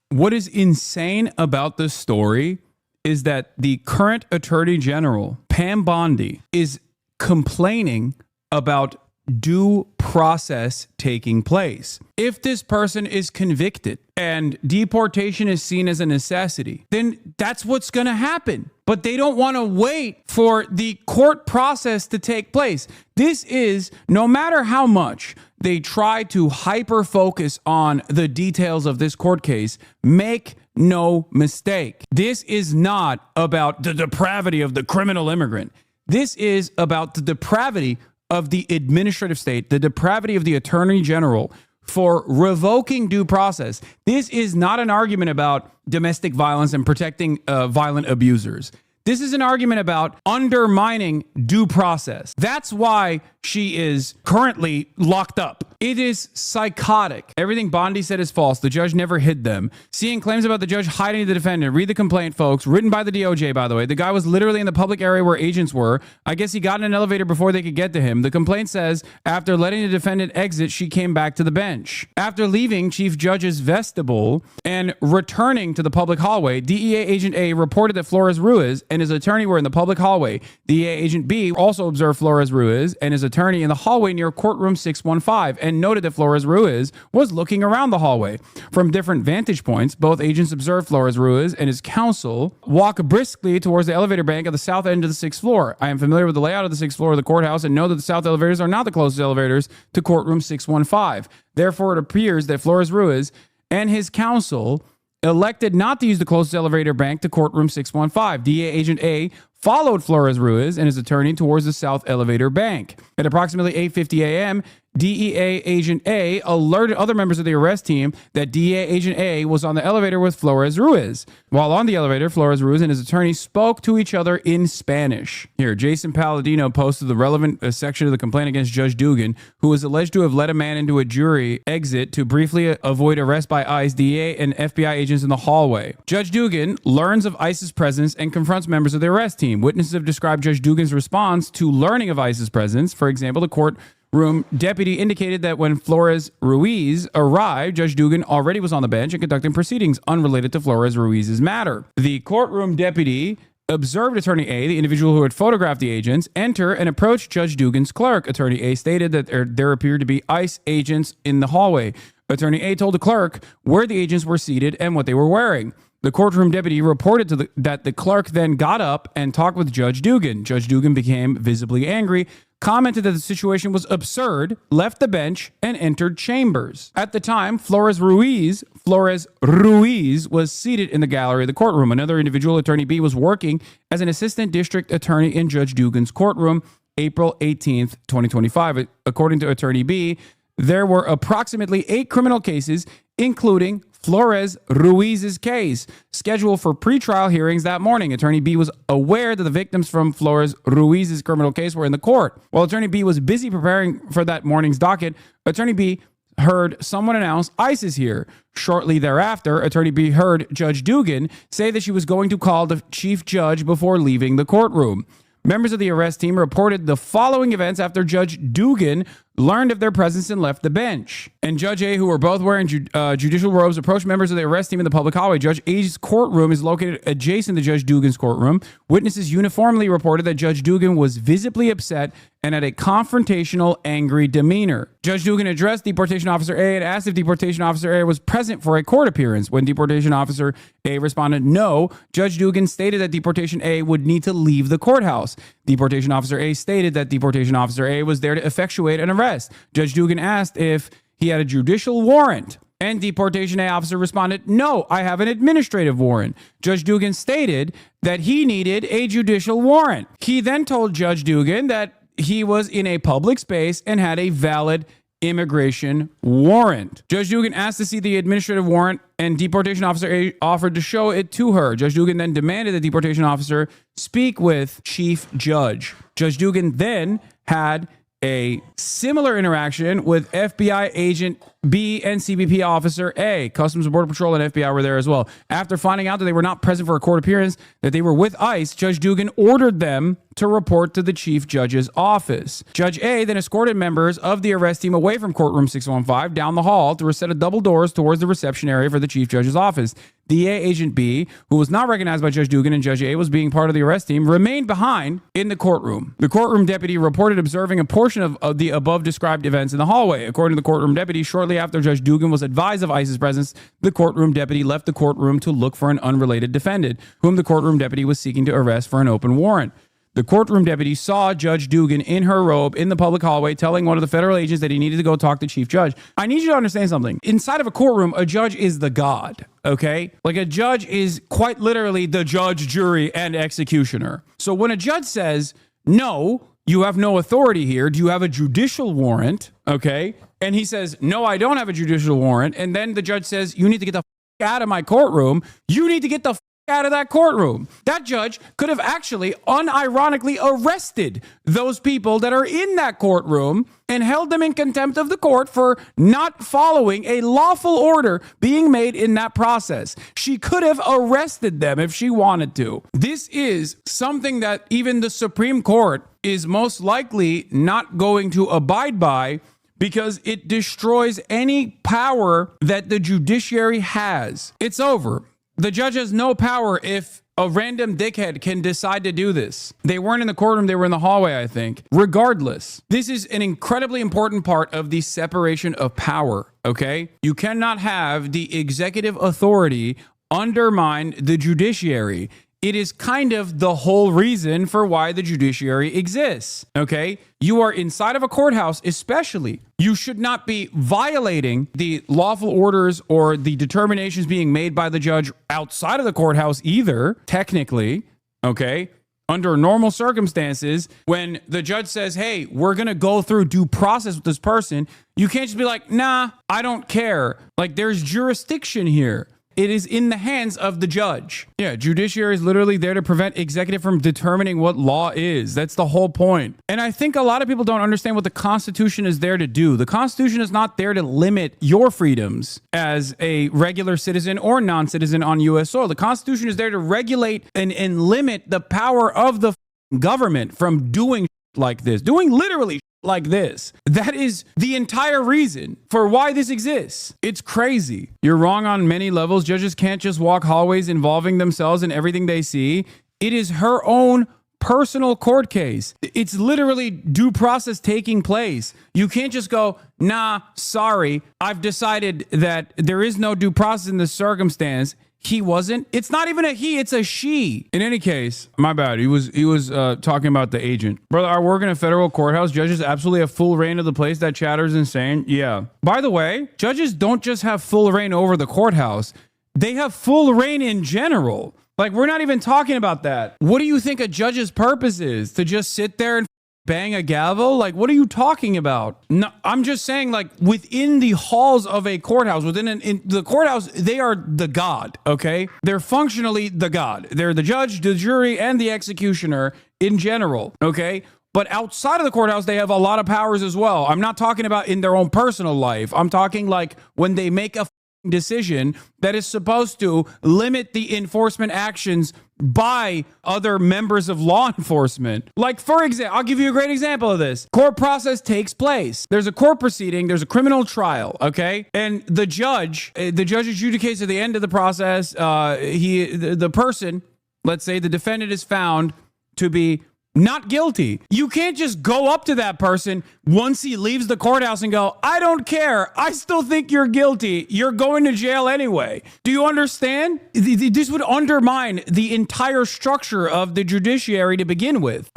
What is insane about this story is that the current Attorney General, Pam Bondi, is complaining about due process taking place. If this person is convicted and deportation is seen as a necessity, then that's what's going to happen. But they don't want to wait for the court process to take place. This is, no matter how much they try to hyper focus on the details of this court case, make no mistake. This is not about the depravity of the criminal immigrant. This is about the depravity of the administrative state, the depravity of the Attorney General for revoking due process. This is not an argument about domestic violence and protecting violent abusers. This is an argument about undermining due process. That's why she is currently locked up. It is psychotic. Everything Bondi said is false. The judge never hid them. Seeing claims about the judge hiding the defendant. Read the complaint, folks. Written by the DOJ, by the way. The guy was literally in the public area where agents were. I guess he got in an elevator before they could get to him. The complaint says, after letting the defendant exit, she came back to the bench. After leaving Chief Judge's vestibule and returning to the public hallway, DEA Agent A reported that Flores Ruiz and his attorney were in the public hallway. DEA Agent B also observed Flores Ruiz and his attorney in the hallway near courtroom 615 and noted that Flores Ruiz was looking around the hallway. From different vantage points, both agents observed Flores Ruiz and his counsel walk briskly towards the elevator bank at the south end of the 6th floor. I am familiar with the layout of the 6th floor of the courthouse and know that the south elevators are not the closest elevators to courtroom 615. Therefore, it appears that Flores Ruiz and his counsel elected not to use the closest elevator bank to courtroom 615. DEA Agent A followed Flores Ruiz and his attorney towards the south elevator bank. At approximately 8:50 a.m., DEA Agent A alerted other members of the arrest team that DEA Agent A was on the elevator with Flores Ruiz. While on the elevator, Flores Ruiz and his attorney spoke to each other in Spanish. Here, Jason Palladino posted the relevant section of the complaint against Judge Dugan, who was alleged to have led a man into a jury exit to briefly avoid arrest by ICE, DEA, and FBI agents in the hallway. Judge Dugan learns of ICE's presence and confronts members of the arrest team. Witnesses have described Judge Dugan's response to learning of ICE's presence. For example, the courtroom deputy indicated that when Flores Ruiz arrived, Judge Dugan already was on the bench and conducting proceedings unrelated to Flores Ruiz's matter. The courtroom deputy observed Attorney A, the individual who had photographed the agents, enter and approach Judge Dugan's clerk. Attorney A stated that there appeared to be ICE agents in the hallway. Attorney A told the clerk where the agents were seated and what they were wearing. The courtroom deputy reported that the clerk then got up and talked with Judge Dugan. Judge Dugan became visibly angry, commented that the situation was absurd, left the bench, and entered chambers. At the time, Flores Ruiz was seated in the gallery of the courtroom. Another individual, Attorney B, was working as an assistant district attorney in Judge Dugan's courtroom, April 18th, 2025. According to Attorney B, there were approximately 8 criminal cases, including Flores Ruiz's case, scheduled for pretrial hearings that morning. Attorney B was aware that the victims from Flores Ruiz's criminal case were in the court. While Attorney B was busy preparing for that morning's docket, Attorney B heard someone announce ICE is here. Shortly thereafter, Attorney B heard Judge Dugan say that she was going to call the chief judge before leaving the courtroom. Members of the arrest team reported the following events after Judge Dugan learned of their presence and left the bench. And Judge A, who were both wearing judicial robes, approached members of the arrest team in the public hallway. Judge A's courtroom is located adjacent to Judge Dugan's courtroom. Witnesses uniformly reported that Judge Dugan was visibly upset and had a confrontational, angry demeanor. Judge Dugan addressed Deportation Officer A and asked if Deportation Officer A was present for a court appearance. When Deportation Officer A responded no, Judge Dugan stated that Deportation A would need to leave the courthouse. Deportation Officer A stated that Deportation Officer A was there to effectuate an arrest. Judge Dugan asked if he had a judicial warrant, and Deportation A officer responded, no, I have an administrative warrant. Judge Dugan stated that he needed a judicial warrant. He then told Judge Dugan that he was in a public space and had a valid immigration warrant. Judge Dugan asked to see the administrative warrant, and Deportation Officer A offered to show it to her. Judge Dugan then demanded that Deportation Officer speak with Chief Judge. Judge Dugan then had a similar interaction with FBI agent B and CBP officer A. Customs and Border Patrol and FBI were there as well. After finding out that they were not present for a court appearance, that they were with ICE, Judge Dugan ordered them to report to the chief judge's office. Judge A then escorted members of the arrest team away from courtroom 615 down the hall through a set of double doors towards the reception area for the chief judge's office. DA Agent B, who was not recognized by Judge Dugan and Judge A was being part of the arrest team, remained behind in the courtroom. The courtroom deputy reported observing a portion of the above described events in the hallway. According to the courtroom deputy, shortly after Judge Dugan was advised of ICE's presence, the courtroom deputy left the courtroom to look for an unrelated defendant, whom the courtroom deputy was seeking to arrest for an open warrant. The courtroom deputy saw Judge Dugan in her robe in the public hallway telling one of the federal agents that he needed to go talk to Chief Judge. I need you to understand something. Inside of a courtroom, a judge is the god, okay? Like a judge is quite literally the judge, jury, and executioner. So when a judge says, no, you have no authority here. Do you have a judicial warrant? Okay. And he says, no, I don't have a judicial warrant. And then the judge says, you need to get the out of my courtroom. You need to get the out of that courtroom. That judge could have actually unironically arrested those people that are in that courtroom and held them in contempt of the court for not following a lawful order being made in that process. She could have arrested them if she wanted to. This is something that even the Supreme Court is most likely not going to abide by, because it destroys any power that the judiciary has. It's over. The judge has no power if a random dickhead can decide to do this. They weren't in the courtroom, they were in the hallway, I think. Regardless, this is an incredibly important part of the separation of power, okay? You cannot have the executive authority undermine the judiciary. It is kind of the whole reason for why the judiciary exists, okay? You are inside of a courthouse, especially. You should not be violating the lawful orders or the determinations being made by the judge outside of the courthouse either, technically, okay? Under normal circumstances, when the judge says, hey, we're going to go through due process with this person, you can't just be like, nah, I don't care. Like, there's jurisdiction here. It is in the hands of the judge. Yeah, judiciary is literally there to prevent executive from determining what law is. That's the whole point. And I think a lot of people don't understand what the Constitution is there to do. The Constitution is not there to limit your freedoms as a regular citizen or non-citizen on U.S. soil. The Constitution is there to regulate and limit the power of the government from doing like this, doing literally like this. That is the entire reason for why this exists. It's crazy. You're wrong on many levels. Judges can't just walk hallways involving themselves in everything they see. It is her own personal court case. It's literally due process taking place. You can't just go, nah, sorry, I've decided that there is no due process in this circumstance. He wasn't. It's not even a he, it's a she. In any case, my bad. He was talking about the agent. Brother, I work in a federal courthouse. Judges absolutely have full reign of the place. That chatter is insane. Yeah. By the way, judges don't just have full reign over the courthouse. They have full reign in general. Like, we're not even talking about that. What do you think a judge's purpose is? To just sit there and bang a gavel? Like, what are you talking about? No, I'm just saying, like, within the halls of a courthouse, in the courthouse, they are the god, okay? They're functionally the god. They're the judge, the jury, and the executioner in general, okay? But outside of the courthouse, they have a lot of powers as well. I'm not talking about in their own personal life. I'm talking like when they make a decision that is supposed to limit the enforcement actions by other members of law enforcement. Like, for example, I'll give you a great example of this. Court process takes place. There's a court proceeding. There's a criminal trial, okay? And the judge adjudicates at the end of the process. The person, let's say the defendant, is found to be not guilty. You can't just go up to that person once he leaves the courthouse and go, I don't care. I still think you're guilty. You're going to jail anyway. Do you understand? This would undermine the entire structure of the judiciary to begin with.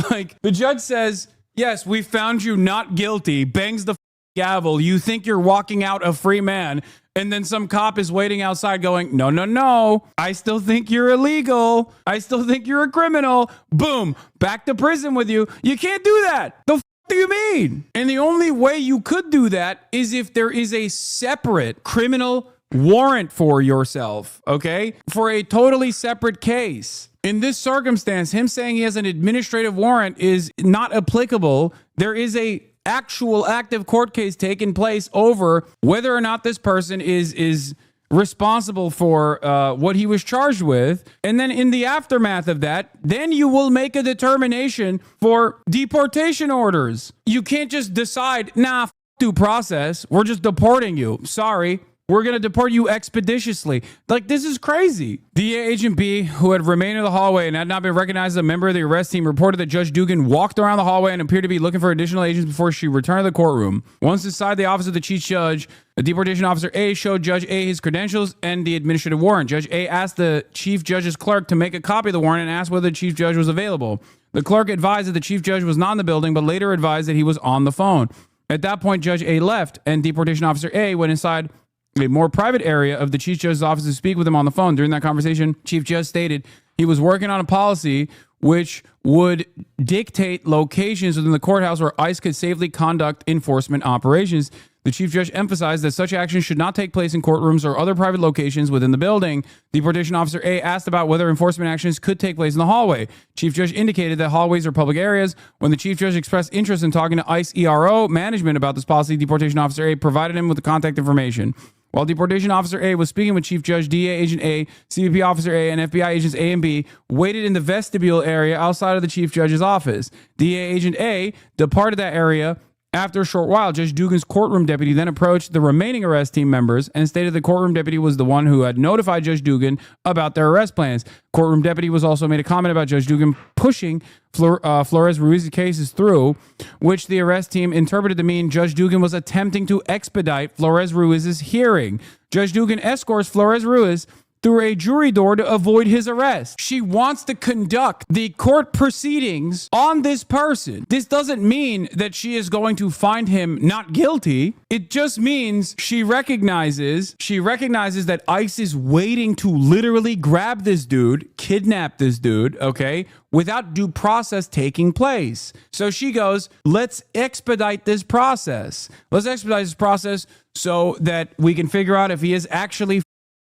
Like, the judge says, yes, we found you not guilty, bangs the gavel. You think you're walking out a free man. And then some cop is waiting outside going, no, no, no. I still think you're illegal. I still think you're a criminal. Boom. Back to prison with you. You can't do that. The do you mean? And the only way you could do that is if there is a separate criminal warrant for yourself, okay, for a totally separate case. In this circumstance, him saying he has an administrative warrant is not applicable. There is a actual active court case taking place over whether or not this person is responsible for what he was charged with. And then in the aftermath of that, then you will make a determination for deportation orders. You can't just decide, nah, due process, we're just deporting you. Sorry. We're going to deport you expeditiously. Like, this is crazy. DA Agent B, who had remained in the hallway and had not been recognized as a member of the arrest team, reported that Judge Dugan walked around the hallway and appeared to be looking for additional agents before she returned to the courtroom. Once inside the office of the chief judge, the deportation officer A showed Judge A his credentials and the administrative warrant. Judge A asked the chief judge's clerk to make a copy of the warrant and asked whether the chief judge was available. The clerk advised that the chief judge was not in the building, but later advised that he was on the phone. At that point, Judge A left, and deportation officer A went inside a more private area of the chief judge's office to speak with him on the phone. During that conversation, chief judge stated he was working on a policy which would dictate locations within the courthouse where ICE could safely conduct enforcement operations. The chief judge emphasized that such actions should not take place in courtrooms or other private locations within the building. Deportation officer A asked about whether enforcement actions could take place in the hallway. Chief judge indicated that hallways are public areas. When the chief judge expressed interest in talking to ICE ERO management about this policy, deportation officer A provided him with the contact information. While deportation officer A was speaking with Chief Judge, DA Agent A, CBP Officer A, and FBI Agents A and B waited in the vestibule area outside of the Chief Judge's office. DA Agent A departed that area. After a short while, Judge Dugan's courtroom deputy then approached the remaining arrest team members and stated the courtroom deputy was the one who had notified Judge Dugan about their arrest plans. Courtroom deputy was also made a comment about Judge Dugan pushing Flores Ruiz's cases through, which the arrest team interpreted to mean Judge Dugan was attempting to expedite Flores Ruiz's hearing. Judge Dugan escorts Flores Ruiz through a jury door to avoid his arrest. She wants to conduct the court proceedings on this person. This doesn't mean that she is going to find him not guilty. It just means she recognizes that ICE is waiting to literally grab this dude, kidnap this dude, okay, without due process taking place. So she goes, let's expedite this process. Let's expedite this process so that we can figure out if he is actually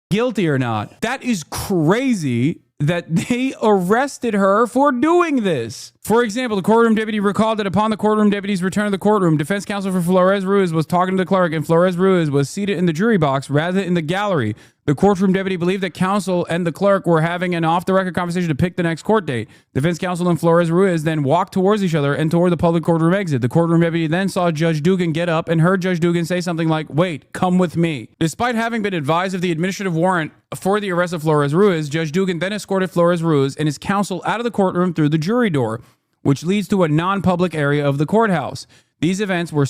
guilty or not. That is crazy that they arrested her for doing this. For example, the courtroom deputy recalled that upon the courtroom deputy's return to the courtroom, defense counsel for Flores Ruiz was talking to the clerk and Flores Ruiz was seated in the jury box rather than in the gallery. The courtroom deputy believed that counsel and the clerk were having an off-the-record conversation to pick the next court date. Defense counsel and Flores Ruiz then walked towards each other and toward the public courtroom exit. The courtroom deputy then saw Judge Dugan get up and heard Judge Dugan say something like, "Wait, come with me." Despite having been advised of the administrative warrant for the arrest of Flores Ruiz, Judge Dugan then escorted Flores Ruiz and his counsel out of the courtroom through the jury door, which leads to a non-public area of the courthouse. These events were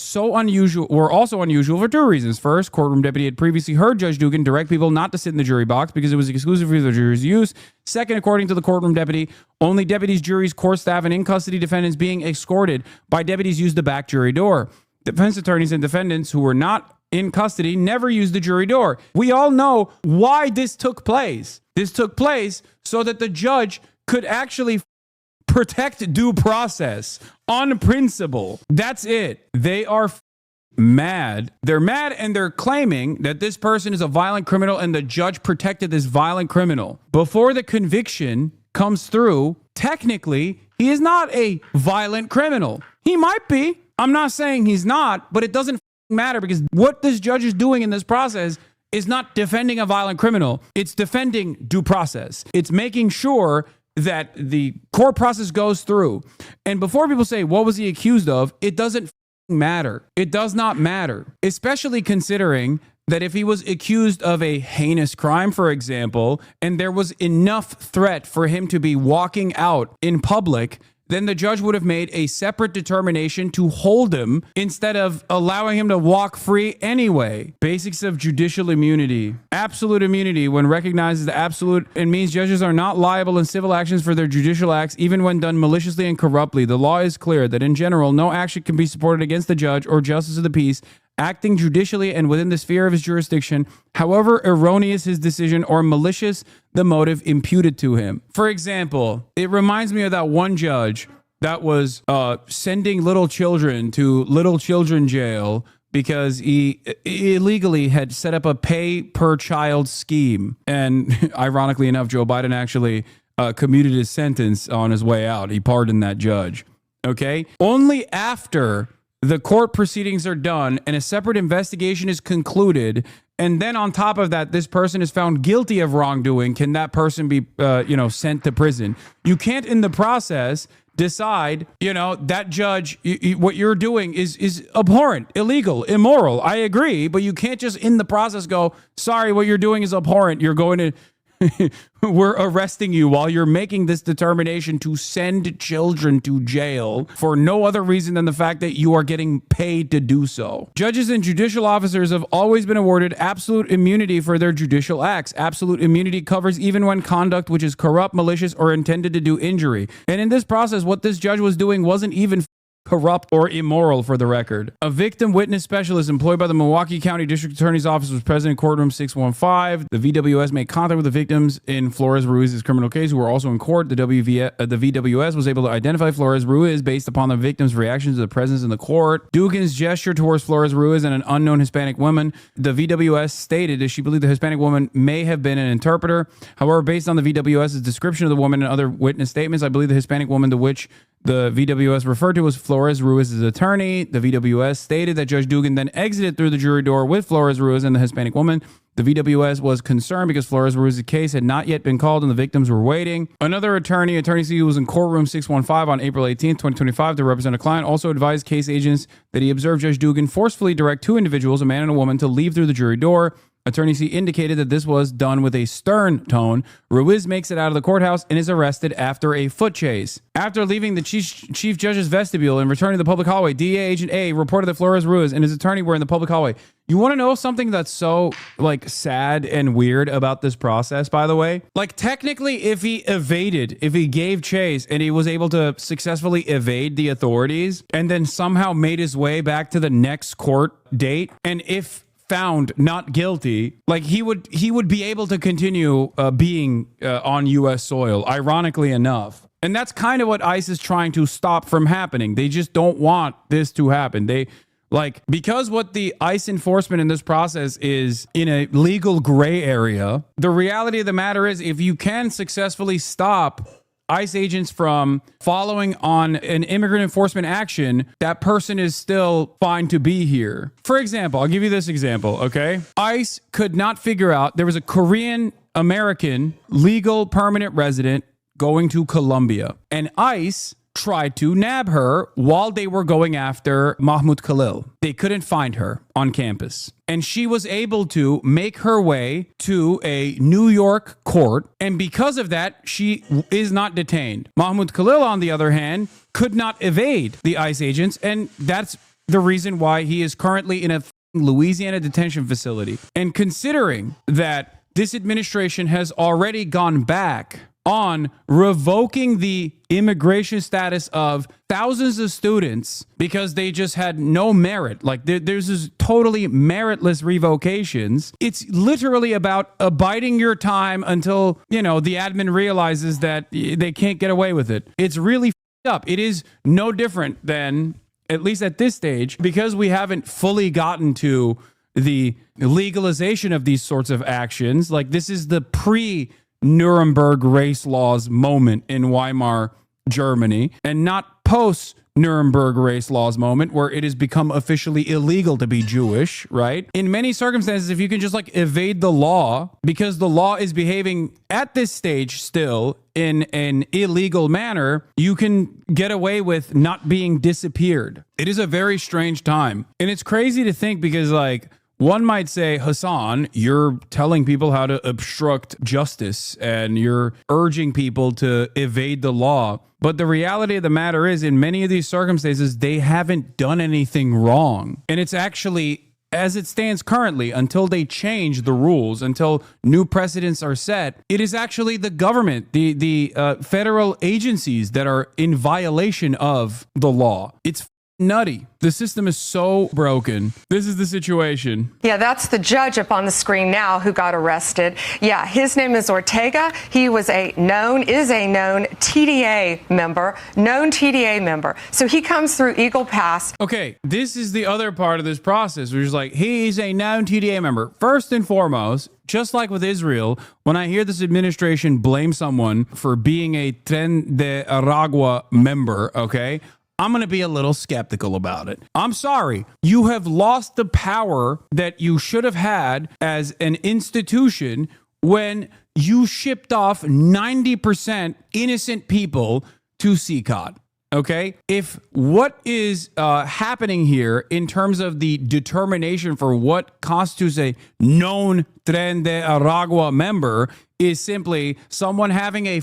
also unusual for two reasons. First, courtroom deputy had previously heard Judge Dugan direct people not to sit in the jury box because it was exclusive for the jury's use. Second, according to the courtroom deputy, only deputies, juries, court staff, and in-custody defendants being escorted by deputies used the back jury door. Defense attorneys and defendants who were not in custody never used the jury door. We all know why this took place. This took place so that the judge could actually protect due process on principle. That's it. They are mad. They're mad and they're claiming that this person is a violent criminal and the judge protected this violent criminal. Before the conviction comes through, technically, he is not a violent criminal. He might be. I'm not saying he's not, but it doesn't matter because what this judge is doing in this process is not defending a violent criminal. It's defending due process. It's making sure that the court process goes through. And before people say, what was he accused of? It doesn't matter. It does not matter, especially considering that if he was accused of a heinous crime, for example, and there was enough threat for him to be walking out in public, then the judge would have made a separate determination to hold him instead of allowing him to walk free anyway. Basics of judicial immunity. Absolute immunity, when recognized as absolute, it means judges are not liable in civil actions for their judicial acts, even when done maliciously and corruptly. The law is clear that in general, no action can be supported against the judge or justice of the peace acting judicially and within the sphere of his jurisdiction, however erroneous his decision or malicious the motive imputed to him. For example, it reminds me of that one judge that was sending little children to little children jail because he illegally had set up a pay per child scheme. And ironically enough, Joe Biden actually commuted his sentence on his way out. He pardoned that judge. Okay. Only after the court proceedings are done and a separate investigation is concluded, and then on top of that, this person is found guilty of wrongdoing, can that person be, sent to prison. You can't, in the process, decide, that judge, what you're doing is abhorrent, illegal, immoral. I agree, but you can't just in the process go, sorry, what you're doing is abhorrent. You're going to we're arresting you while you're making this determination to send children to jail for no other reason than the fact that you are getting paid to do so. Judges and judicial officers have always been awarded absolute immunity for their judicial acts. Absolute immunity covers even when conduct which is corrupt, malicious, or intended to do injury. And in this process, what this judge was doing wasn't even corrupt or immoral, for the record. A victim witness specialist employed by the Milwaukee County District Attorney's Office was present in courtroom 615. The VWS made contact with the victims in Flores Ruiz's criminal case who were also in court. The VWS was able to identify Flores Ruiz based upon the victim's reaction to the presence in the court. Dugan's gesture towards Flores Ruiz and an unknown Hispanic woman. The VWS stated that she believed the Hispanic woman may have been an interpreter. However, based on the VWS's description of the woman and other witness statements, I believe the Hispanic woman to which the VWS referred to was Flores Ruiz's attorney. The VWS stated that Judge Dugan then exited through the jury door with Flores Ruiz and the Hispanic woman. The VWS was concerned because Flores Ruiz's case had not yet been called and the victims were waiting. Another attorney C, who was in courtroom 615 on April 18, 2025, to represent a client, also advised case agents that he observed Judge Dugan forcefully direct two individuals, a man and a woman, to leave through the jury door. Attorney C indicated that this was done with a stern tone. Ruiz makes it out of the courthouse and is arrested after a foot chase. After leaving the chief judge's vestibule and returning to the public hallway, DEA Agent A reported that Flores Ruiz and his attorney were in the public hallway. You want to know something that's so sad and weird about this process, by the way? Technically, if he gave chase and he was able to successfully evade the authorities and then somehow made his way back to the next court date, and if found not guilty, he would be able to continue being on U.S. soil, ironically enough. And that's kind of what ICE is trying to stop from happening. They just don't want this to happen. Because what the ICE enforcement in this process is in a legal gray area, the reality of the matter is if you can successfully stop ICE agents from following on an immigrant enforcement action, that person is still fine to be here. For example, I'll give you this example, okay? ICE could not figure out, there was a Korean American legal permanent resident going to Colombia, and ICE tried to nab her while they were going after Mahmoud Khalil. They couldn't find her on campus. And she was able to make her way to a New York court. And because of that, she is not detained. Mahmoud Khalil, on the other hand, could not evade the ICE agents. And that's the reason why he is currently in a Louisiana detention facility. And considering that this administration has already gone back on revoking the immigration status of thousands of students because they just had no merit. There's this totally meritless revocations. It's literally about abiding your time until, the admin realizes that they can't get away with it. It's really up. It is no different than, at least at this stage, because we haven't fully gotten to the legalization of these sorts of actions. This is the Nuremberg race laws moment in Weimar, Germany, and not post Nuremberg race laws moment where it has become officially illegal to be Jewish, right? In many circumstances, if you can just evade the law because the law is behaving at this stage still in an illegal manner, you can get away with not being disappeared. It is a very strange time. And it's crazy to think because one might say, Hasan, you're telling people how to obstruct justice and you're urging people to evade the law. But the reality of the matter is, in many of these circumstances, they haven't done anything wrong. And it's actually, as it stands currently, until they change the rules, until new precedents are set, it is actually the government, the federal agencies that are in violation of the law. It's nutty. The system is so broken. This is the situation. Yeah, that's the judge up on the screen now who got arrested. Yeah, his name is Ortega. He was is a known TDA member. So he comes through Eagle Pass. Okay, this is the other part of this process, which is like, he's a known TDA member. First and foremost, just like with Israel, when I hear this administration blame someone for being a Tren de Aragua member, okay, I'm going to be a little skeptical about it. I'm sorry. You have lost the power that you should have had as an institution when you shipped off 90% innocent people to CCOT. Okay, if what is happening here in terms of the determination for what constitutes a known Tren de Aragua member is simply someone having a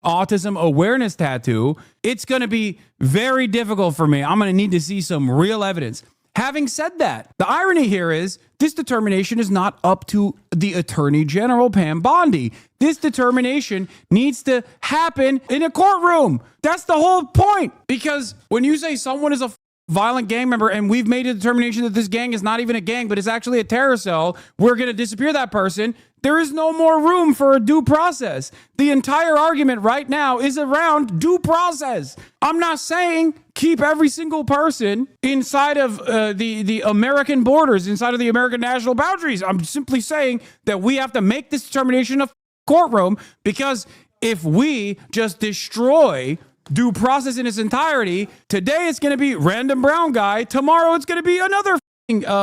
autism awareness tattoo, it's going to be very difficult for me. I'm going to need to see some real evidence. Having said that, the irony here is this determination is not up to the Attorney General, Pam Bondi. This determination needs to happen in a courtroom. That's the whole point. Because when you say someone is a violent gang member and we've made a determination that this gang is not even a gang, but it's actually a terror cell, we're going to disappear that person. There is no more room for a due process. The entire argument right now is around due process. I'm not saying keep every single person inside of the American borders, inside of the American national boundaries. I'm simply saying that we have to make this determination of courtroom, because if we just destroy due process in its entirety, today it's going to be random brown guy. Tomorrow it's going to be another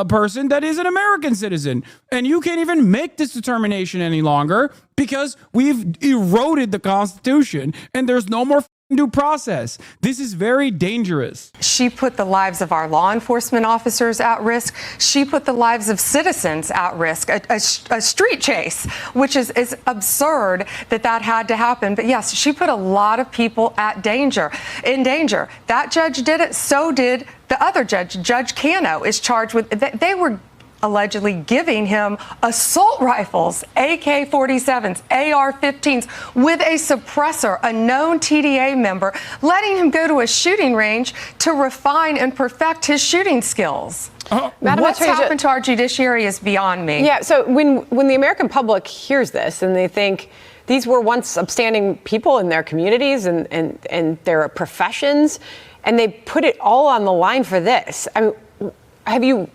person that is an American citizen. And you can't even make this determination any longer because we've eroded the Constitution and there's no more due process. This is very dangerous. She put the lives of our law enforcement officers at risk. She put the lives of citizens at risk. A street chase, which is absurd that had to happen. But yes, she put a lot of people in danger. That judge did it. So did the other judge. Judge Cano is charged with. They were allegedly giving him assault rifles, AK-47s, AR-15s, with a suppressor, a known TDA member, letting him go to a shooting range to refine and perfect his shooting skills. What's happened to our judiciary is beyond me. Yeah, so when the American public hears this and they think these were once upstanding people in their communities and their professions, and they put it all on the line for this, I mean, have you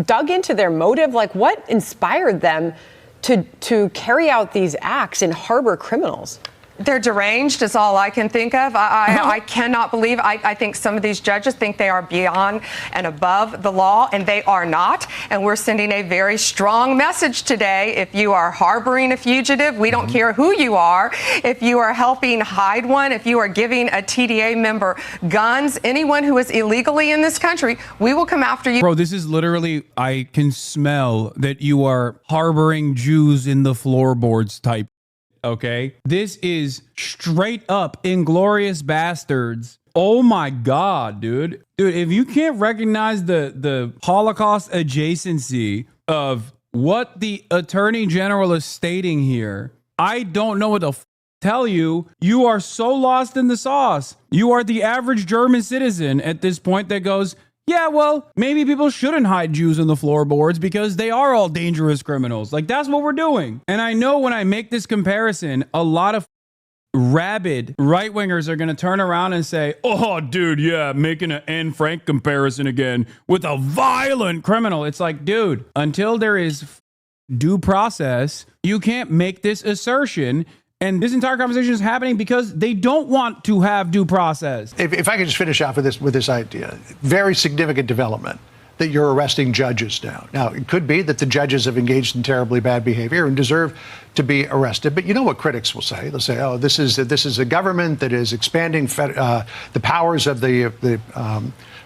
dug into their motive? Like, what inspired them to carry out these acts and harbor criminals? They're deranged is all I can think of. I cannot believe. I think some of these judges think they are beyond and above the law, and they are not. And we're sending a very strong message today. If you are harboring a fugitive, we don't care who you are. If you are helping hide one, if you are giving a TDA member guns, anyone who is illegally in this country, we will come after you. Bro, this is literally, I can smell that you are harboring Jews in the floorboards type. Okay, this is straight up Inglorious Bastards. Oh my God, dude, if you can't recognize the Holocaust adjacency of what the Attorney General is stating here, I don't know what to tell you. You are so lost in the sauce. You are the average German citizen at this point that goes, yeah, well, maybe people shouldn't hide Jews in the floorboards because they are all dangerous criminals. Like, that's what we're doing. And I know when I make this comparison, a lot of rabid right-wingers are going to turn around and say, oh, dude, yeah, making an Anne Frank comparison again with a violent criminal. It's like, dude, until there is due process, you can't make this assertion. And this entire conversation is happening because they don't want to have due process. If I could just finish off with this idea, very significant development that you're arresting judges now. Now, it could be that the judges have engaged in terribly bad behavior and deserve to be arrested. But you know what critics will say? They'll say, oh, this is a government that is expanding the powers of the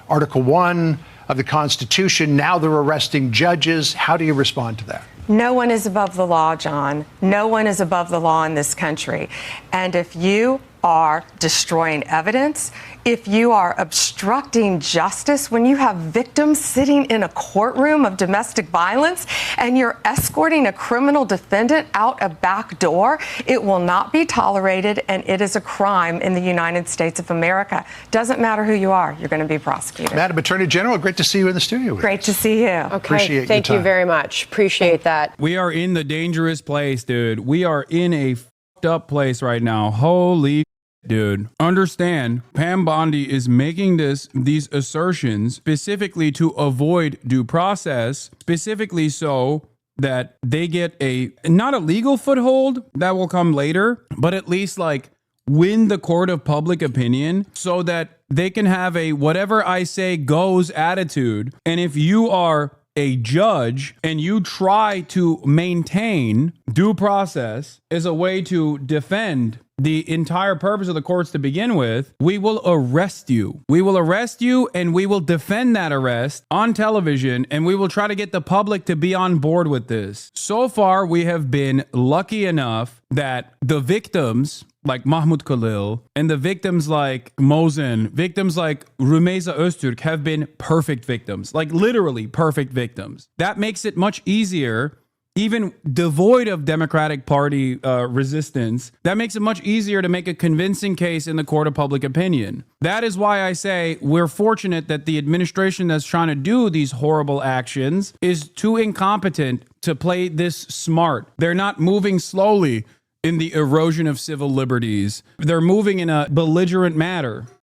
Article 1 of the Constitution. Now they're arresting judges. How do you respond to that? No one is above the law, John. No one is above the law in this country. And if you are destroying evidence, if you are obstructing justice, when you have victims sitting in a courtroom of domestic violence and you're escorting a criminal defendant out a back door, it will not be tolerated, and it is a crime in the United States of America. Doesn't matter who you are, you're going to be prosecuted. Madam Attorney General, great to see you in the studio. Great to see you. Okay, Appreciate thank your you time. very much. Appreciate that. We are in the dangerous place, dude. We are in a fucked up place right now. Holy dude. Understand, Pam Bondi is making these assertions specifically to avoid due process, specifically so that they get not a legal foothold, that will come later, but at least like win the court of public opinion so that they can have a whatever I say goes attitude. And if you are a judge and you try to maintain due process as a way to defend the entire purpose of the courts to begin with, we will arrest you. We will arrest you, and we will defend that arrest on television, and we will try to get the public to be on board with this. So far, we have been lucky enough that the victims like Mahmoud Khalil and the victims like Mosen, victims like Rumeysa Öztürk have been perfect victims, like literally perfect victims. That makes it much easier, even devoid of Democratic Party resistance, that makes it much easier to make a convincing case in the court of public opinion. That is why I say we're fortunate that the administration that's trying to do these horrible actions is too incompetent to play this smart. They're not moving slowly in the erosion of civil liberties. They're moving in a belligerent manner.